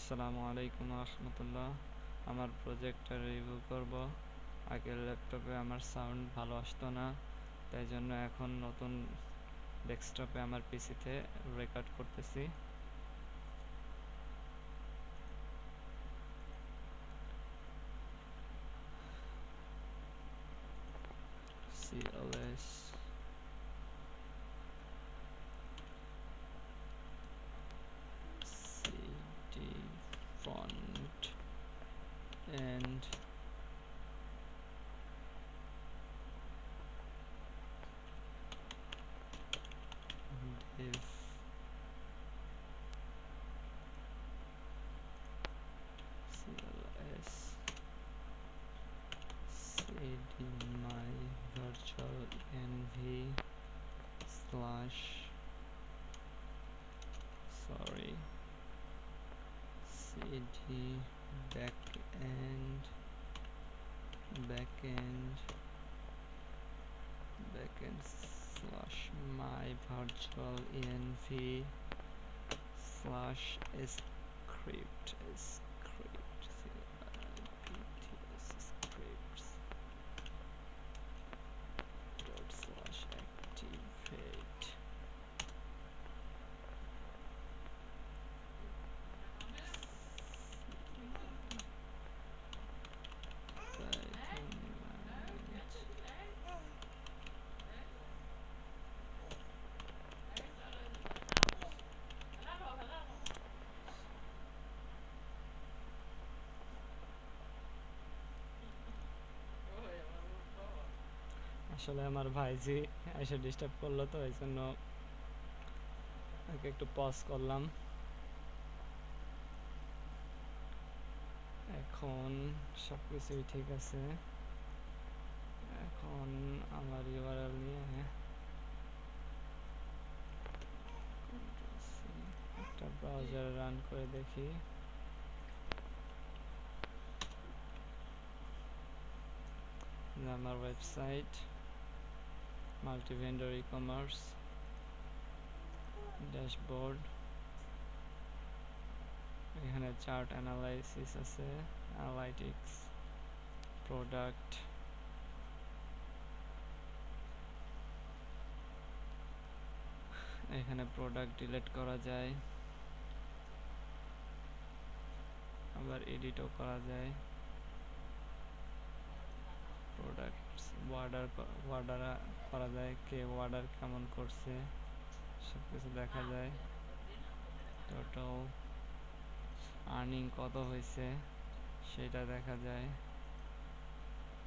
আসসালামু আলাইকুম রহমতুল্লাহ। আমার প্রজেক্টটা রিভিউ করব। আগের ল্যাপটপে আমার সাউন্ড ভালো আসতো না, তাই জন্য এখন নতুন ডেস্কটপে আমার পিসিতে রেকর্ড করতেছি। CLS CD font and div CLS CD my virtual env slash sorry cd backend backend backend slash my virtual env slash script scripts dot slash activate আসলে আমার ভাইজি এসে ডিস্টার্ব করলো, তো এই জন্য ওকে একটু পজ করলাম। এখন সব কিছুই ঠিক আছে। এখন আমার ইউআরএল নিয়ে একটা ব্রাউজার রান করে দেখি। আমার website multi vendor e commerce dashboard, এখানে চার্ট অ্যানালাইসিস আছে, অ্যানালাইটিক্স, প্রোডাক্ট, এখানে প্রোডাক্ট ডিলিট করা যায়, আবার এডিটও করা যায়। প্রোডাক্টস অর্ডার করা যায়, কে অর্ডার কেমন করছে সব কিছু দেখা যায়। টোটাল আর্নিং কত হয়েছে সেটা দেখা যায়।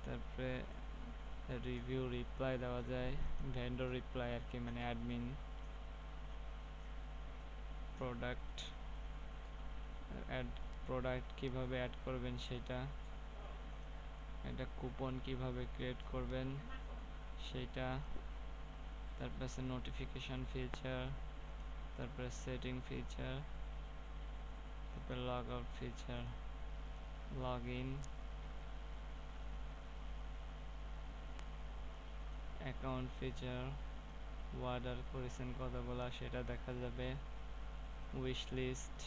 তারপরে রিভিউ রিপ্লাই দেওয়া যায়, ভেন্ডর রিপ্লাই আর কি, মানে অ্যাডমিন। প্রোডাক্ট প্রোডাক্ট কিভাবে অ্যাড করবেন সেটা, এটা কুপন কিভাবে ক্রিয়েট করবেন সেটা। তারপরে আছে নোটিফিকেশন ফিচার, তারপরে সেটিং ফিচার, তারপরে log out feature, log in, account feature, order করেছেন কতগুলা সেটা দেখা যাবে, উইশ লিস্ট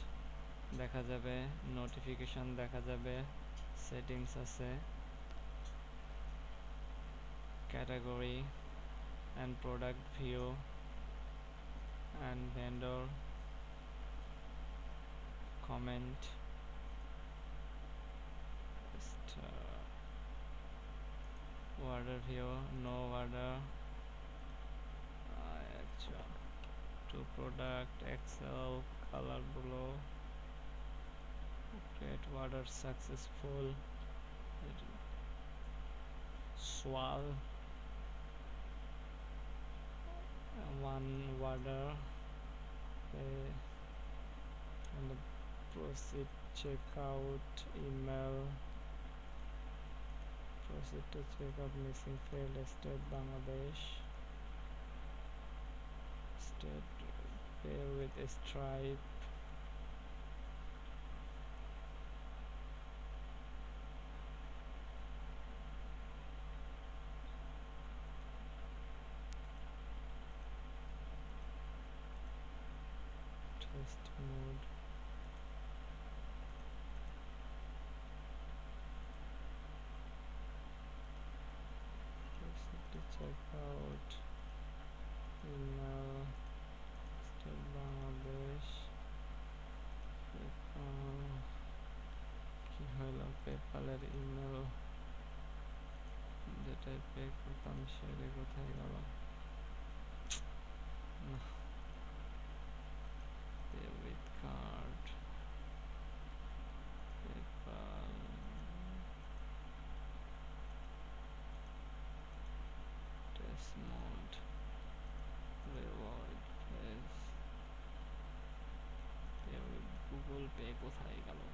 দেখা যাবে, নোটিফিকেশন দেখা যাবে, সেটিংস আছে, category and product view and vendor comment, order view, no order, আচ্ছা, to product, excel, color below, create order successful, swal, one order, and the proceed checkout, email, proceed to check out missing failed state Bangladesh, state pay with Stripe, test mode, আগের email যেটাই pay করতাম সেটা কোথায় গেল? Pay with card, PayPal, test mode, reward place, pay with Google pay কোথায় গেল?